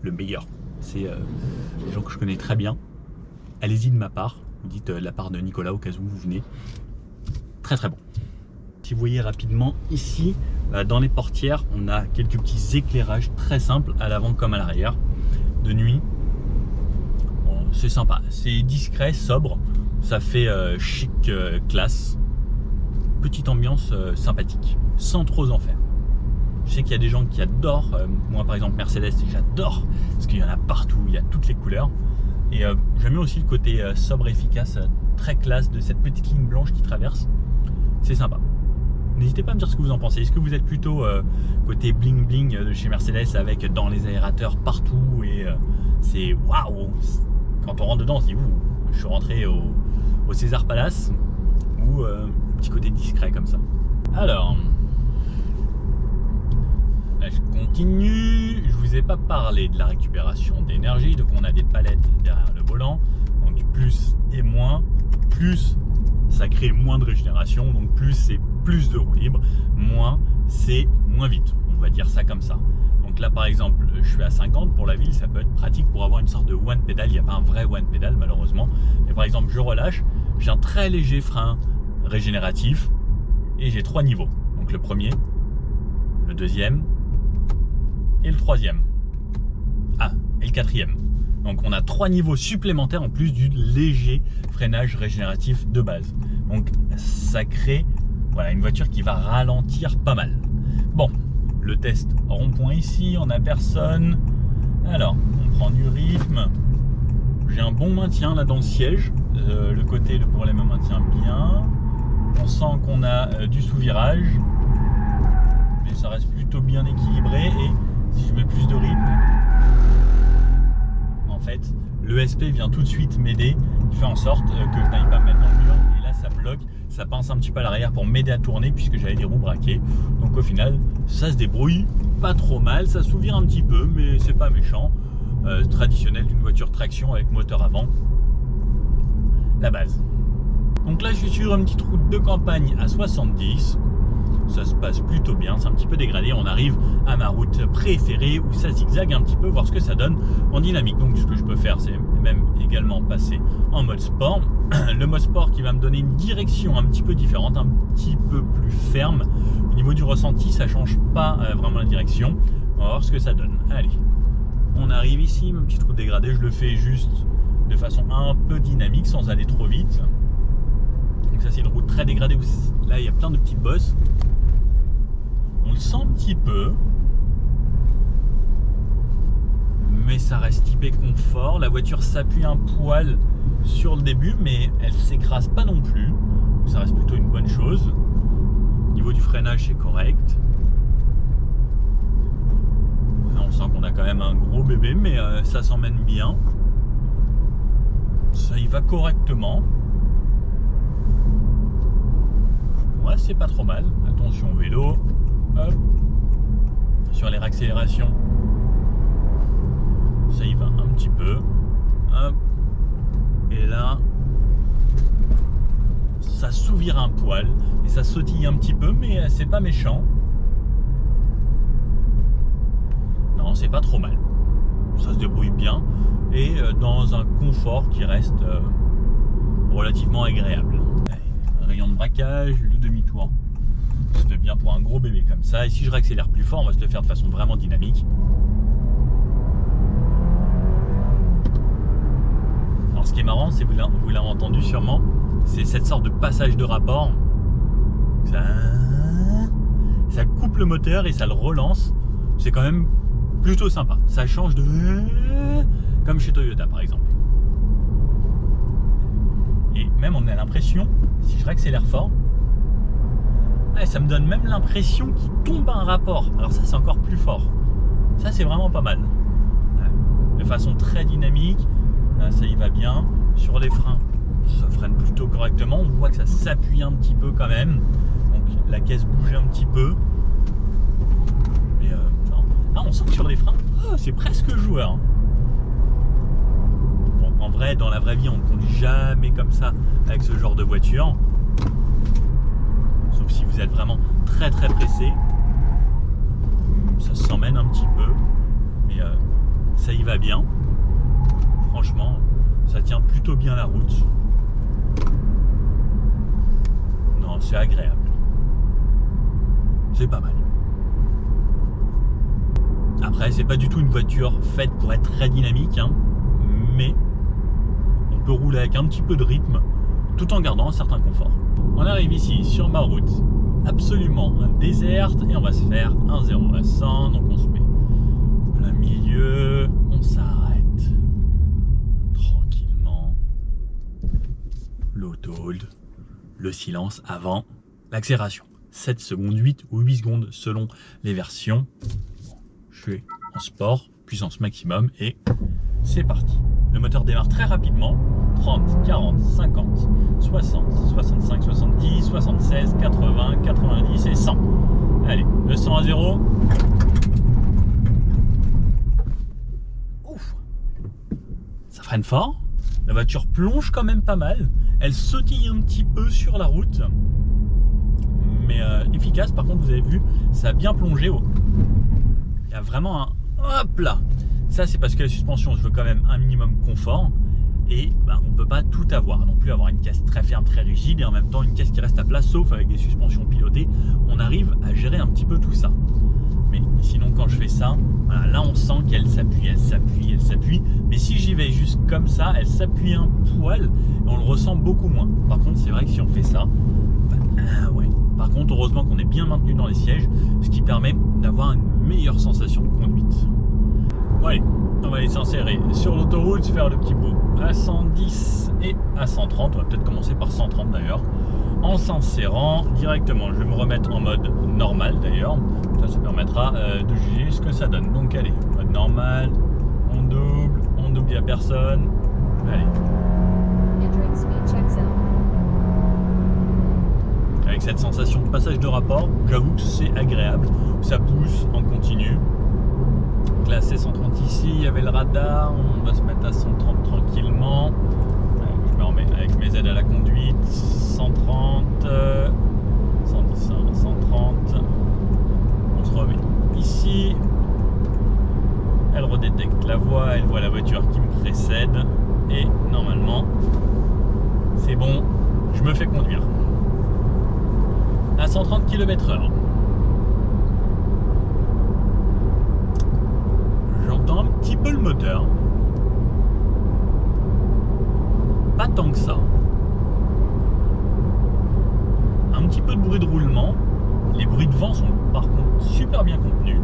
le meilleur. C'est des gens que je connais très bien. Allez-y de ma part, vous dites de la part de Nicolas au cas où vous venez. Très très bon. Si vous voyez rapidement ici, dans les portières, on a quelques petits éclairages très simples à l'avant comme à l'arrière. de nuit. Bon, c'est sympa, c'est discret, sobre, ça fait chic, classe. Petite ambiance sympathique, sans trop en faire. Je sais qu'il y a des gens qui adorent, moi par exemple Mercedes, j'adore, parce qu'il y en a partout, il y a toutes les couleurs. Et j'aime bien aussi le côté sobre et efficace, très classe de cette petite ligne blanche qui traverse. C'est sympa. N'hésitez pas à me dire ce que vous en pensez. Est-ce que vous êtes plutôt côté bling bling de chez Mercedes avec dans les aérateurs partout et c'est waouh. Quand on rentre dedans on se dit ouh, je suis rentré au César Palace, ou petit côté discret comme ça. Alors, là, je continue. Je vous ai pas parlé de la récupération d'énergie. Donc on a des palettes derrière le volant, donc plus et moins. Plus ça crée moins de régénération, donc plus c'est plus de roue libre, moins c'est moins vite, on va dire ça comme ça. Donc là par exemple je suis à 50, pour la ville ça peut être pratique pour avoir une sorte de one pedal. Il n'y a pas un vrai one pedal malheureusement, mais par exemple je relâche, j'ai un très léger frein régénératif et j'ai 3 niveaux. Donc le premier, le deuxième et le troisième. Ah, et le quatrième. Donc on a 3 niveaux supplémentaires en plus du léger freinage régénératif de base. Donc ça crée voilà, une voiture qui va ralentir pas mal. Bon, le test rond-point ici, on n'a personne. Alors, on prend du rythme. J'ai un bon maintien là dans le siège. Le côté, le problème me maintient bien. On sent qu'on a du sous-virage. Mais ça reste plutôt bien équilibré. Et si je mets plus de rythme, en fait, l'ESP vient tout de suite m'aider. Il fait en sorte que je n'aille pas me mettre dans le mur. Et là, ça bloque. Ça pince un petit peu à l'arrière pour m'aider à tourner puisque j'avais des roues braquées. Donc au final, ça se débrouille pas trop mal. Ça s'ouvre un petit peu, mais c'est pas méchant. Traditionnel d'une voiture traction avec moteur avant. La base. Donc là, je suis sur une petite route de campagne à 70. Ça se passe plutôt bien, c'est un petit peu dégradé. On arrive à ma route préférée où ça zigzague un petit peu, voir ce que ça donne en dynamique. Donc ce que je peux faire, c'est même également passer en mode sport. Le mode sport qui va me donner une direction un petit peu différente, un petit peu plus ferme. Au niveau du ressenti, ça change pas vraiment la direction. On va voir ce que ça donne. Allez, on arrive ici, ma petite route dégradée. Je le fais juste de façon un peu dynamique, sans aller trop vite. Donc ça, c'est une route très dégradée où là, il y a plein de petites bosses. On le sent un petit peu, mais ça reste typé confort. La voiture s'appuie un poil sur le début, mais elle ne s'écrase pas non plus. Donc ça reste plutôt une bonne chose. Au niveau du freinage, c'est correct. Là, on sent qu'on a quand même un gros bébé, mais ça s'emmène bien. Ça y va correctement. Ouais, c'est pas trop mal. Attention au vélo. Hop. Sur les réaccélérations, ça y va un petit peu. Hop. Et là, ça s'ouvre un poil et ça sautille un petit peu, mais c'est pas méchant. Non, c'est pas trop mal. Ça se débrouille bien et dans un confort qui reste relativement agréable. Allez, rayon de braquage, le demi-tour. Ça se fait bien pour un gros bébé comme ça. Et si je réaccélère plus fort, on va se le faire de façon vraiment dynamique. Alors ce qui est marrant, c'est, vous l'avez entendu sûrement, c'est cette sorte de passage de rapport. Ça coupe le moteur et ça le relance. C'est quand même plutôt sympa. Ça change de... comme chez Toyota par exemple. Et même on a l'impression, si je réaccélère fort, ouais, ça me donne même l'impression qu'il tombe un rapport. Alors ça, c'est encore plus fort. Ça, c'est vraiment pas mal. Ouais. De façon très dynamique. Là, ça y va bien. Sur les freins, ça freine plutôt correctement. On voit que ça s'appuie un petit peu quand même. Donc la caisse bouge un petit peu. Mais non. Là, on sent que sur les freins, c'est presque joueur. Bon, en vrai, dans la vraie vie, on ne conduit jamais comme ça avec ce genre de voiture. Sauf si vous êtes vraiment très très pressé. Ça s'emmène un petit peu. Mais ça y va bien. Franchement, ça tient plutôt bien la route. Non, c'est agréable. C'est pas mal. Après, c'est pas du tout une voiture faite pour être très dynamique, hein, mais on peut rouler avec un petit peu de rythme tout en gardant un certain confort. On arrive ici sur ma route absolument déserte et on va se faire un 0 à 100. Donc on se met plein milieu, on s'arrête tranquillement. L'auto-hold, le silence avant l'accélération. 7 secondes 8 ou 8 secondes selon les versions. Je suis en sport, puissance maximum et c'est parti. Le moteur démarre très rapidement. 30, 40, 50, 60, 65, 70, 76, 80, 90 et 100. Allez, de 100 à 0. Ouf. Ça freine fort. La voiture plonge quand même pas mal. Elle sautille un petit peu sur la route. Mais efficace. Par contre, vous avez vu, ça a bien plongé haut. Il y a vraiment un hop là. Ça, c'est parce que la suspension, je veux quand même un minimum confort. Et on ne peut pas tout avoir, non plus avoir une caisse très ferme, très rigide et en même temps une caisse qui reste à plat, sauf avec des suspensions pilotées. On arrive à gérer un petit peu tout ça. Mais sinon, quand je fais ça, voilà, là on sent qu'elle s'appuie, elle s'appuie, elle s'appuie. Mais si j'y vais juste comme ça, elle s'appuie un poil et on le ressent beaucoup moins. Par contre, c'est vrai que si on fait ça, ouais. Par contre, heureusement qu'on est bien maintenu dans les sièges, ce qui permet d'avoir une meilleure sensation de conduite. Bon, allez. On va aller s'insérer sur l'autoroute, faire le petit bout à 110 et à 130. On va peut-être commencer par 130 d'ailleurs. En s'insérant directement, je vais me remettre en mode normal d'ailleurs. Ça permettra de juger ce que ça donne. Donc allez, mode normal, on double, il n'y a personne. Allez. Avec cette sensation de passage de rapport, j'avoue que c'est agréable. Ça pousse en continu. Classé 130 ici, il y avait le radar, on va se mettre à 130 tranquillement. Je me remets avec mes aides à la conduite, 130, 110, 130. On se remet ici. Elle redétecte la voie, elle voit la voiture qui me précède. Et normalement, c'est bon, je me fais conduire. À 130 km/h. J'entends un petit peu le moteur. Pas tant que ça. Un petit peu de bruit de roulement. Les bruits de vent sont par contre super bien contenus.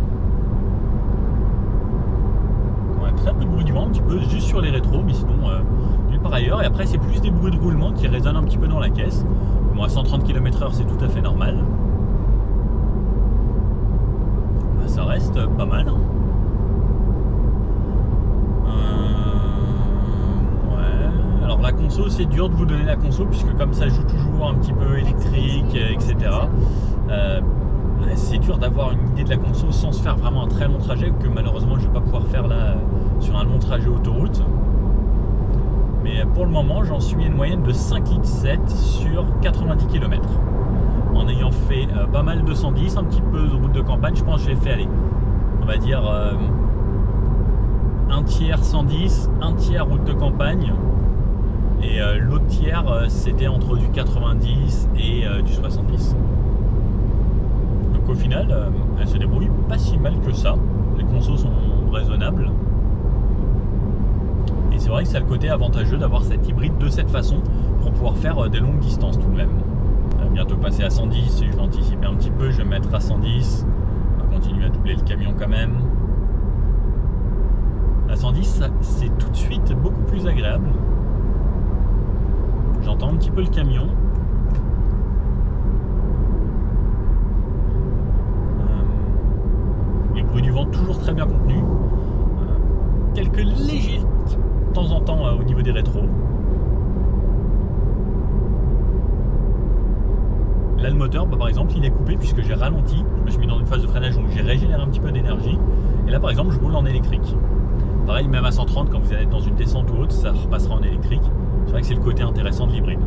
Ouais, très peu de bruit du vent, un petit peu juste sur les rétros, mais sinon nulle part ailleurs. Et après c'est plus des bruits de roulement qui résonnent un petit peu dans la caisse. Bon, à 130 km/h c'est tout à fait normal. Bah, ça reste pas mal. Hein. Alors la conso, c'est dur de vous donner la conso puisque comme ça joue toujours un petit peu électrique, etc. C'est dur d'avoir une idée de la conso sans se faire vraiment un très long trajet que malheureusement je ne vais pas pouvoir faire là sur un long trajet autoroute. Mais pour le moment, j'en suis à une moyenne de 5,7 litres sur 90 km. En ayant fait pas mal de 110, un petit peu de route de campagne, je pense que j'ai fait aller, on va dire un tiers 110, un tiers route de campagne. Et l'autre tiers, c'était entre du 90 et du 70. Donc au final, elle se débrouille pas si mal que ça. Les consos sont raisonnables. Et c'est vrai que c'est le côté avantageux d'avoir cette hybride de cette façon pour pouvoir faire des longues distances tout de même. On va bientôt passer à 110, je vais anticiper un petit peu, je vais me mettre à 110. On va continuer à doubler le camion quand même. À 110, c'est tout de suite beaucoup plus agréable. J'entends un petit peu le camion. Les bruits du vent toujours très bien contenus. Quelques légers de temps en temps au niveau des rétros. Là le moteur par exemple il est coupé puisque j'ai ralenti. Je me suis mis dans une phase de freinage donc j'ai régénéré un petit peu d'énergie. Et là par exemple je roule en électrique. Pareil même à 130 quand vous allez être dans une descente ou autre ça repassera en électrique. C'est vrai que c'est le côté intéressant de l'hybride.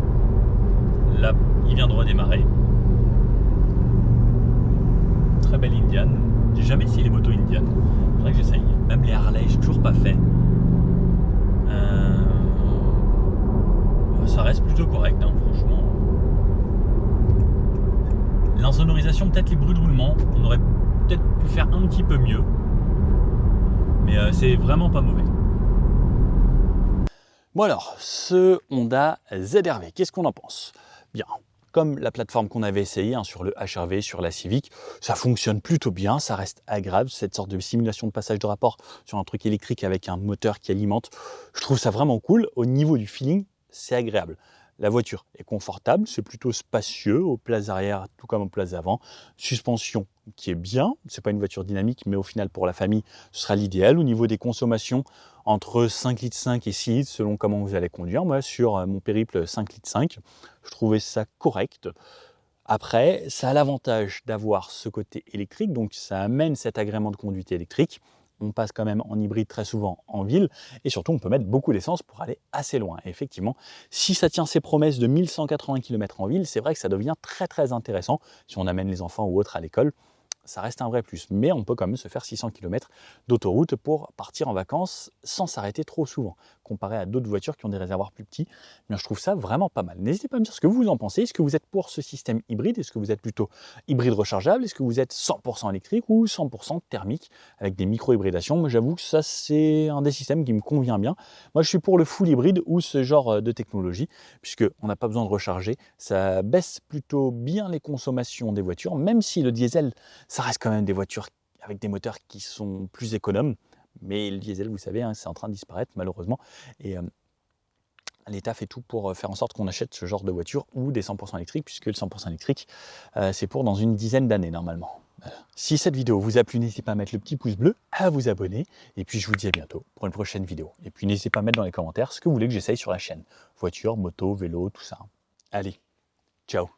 Là, il vient de redémarrer. Très belle Indian. J'ai jamais essayé les motos Indian. C'est vrai que j'essaye. Même les Harley, j'ai toujours pas fait. Ça reste plutôt correct, hein, franchement. L'insonorisation, peut-être les bruits de roulement, on aurait peut-être pu faire un petit peu mieux. mais c'est vraiment pas mauvais. Bon alors, ce Honda ZR-V, qu'est-ce qu'on en pense? Bien, comme la plateforme qu'on avait essayé sur le HR-V, sur la Civic, ça fonctionne plutôt bien, ça reste agréable, cette sorte de simulation de passage de rapport sur un truc électrique avec un moteur qui alimente. Je trouve ça vraiment cool. Au niveau du feeling, c'est agréable. La voiture est confortable, c'est plutôt spacieux, aux places arrière tout comme aux places avant. Suspension qui est bien, c'est pas une voiture dynamique, mais au final pour la famille, ce sera l'idéal. Au niveau des consommations, entre 5,5 litres et 6 litres selon comment vous allez conduire. Moi, sur mon périple 5,5 litres, je trouvais ça correct. Après, ça a l'avantage d'avoir ce côté électrique, donc ça amène cet agrément de conduite électrique. On passe quand même en hybride très souvent en ville et surtout on peut mettre beaucoup d'essence pour aller assez loin. Et effectivement, si ça tient ses promesses de 1180 km en ville, c'est vrai que ça devient très intéressant si on amène les enfants ou autres à l'école. Ça reste un vrai plus, mais on peut quand même se faire 600 km d'autoroute pour partir en vacances sans s'arrêter trop souvent, comparé à d'autres voitures qui ont des réservoirs plus petits. Mais je trouve ça vraiment pas mal. N'hésitez pas à me dire ce que vous en pensez. Est-ce que vous êtes pour ce système hybride? Est-ce que vous êtes plutôt hybride rechargeable? Est-ce que vous êtes 100% électrique ou 100% thermique avec des micro-hybridations? Moi, j'avoue que ça, c'est un des systèmes qui me convient bien. Moi, je suis pour le full hybride ou ce genre de technologie, puisqu'on n'a pas besoin de recharger. Ça baisse plutôt bien les consommations des voitures, même si le diesel, ça reste quand même des voitures avec des moteurs qui sont plus économes. Mais le diesel, vous savez, c'est en train de disparaître malheureusement. Et l'État fait tout pour faire en sorte qu'on achète ce genre de voiture ou des 100% électriques, puisque le 100% électrique, c'est pour dans une dizaine d'années normalement. Voilà. Si cette vidéo vous a plu, n'hésitez pas à mettre le petit pouce bleu, à vous abonner, et puis je vous dis à bientôt pour une prochaine vidéo. Et puis n'hésitez pas à mettre dans les commentaires ce que vous voulez que j'essaye sur la chaîne. Voiture, moto, vélo, tout ça. Allez, ciao!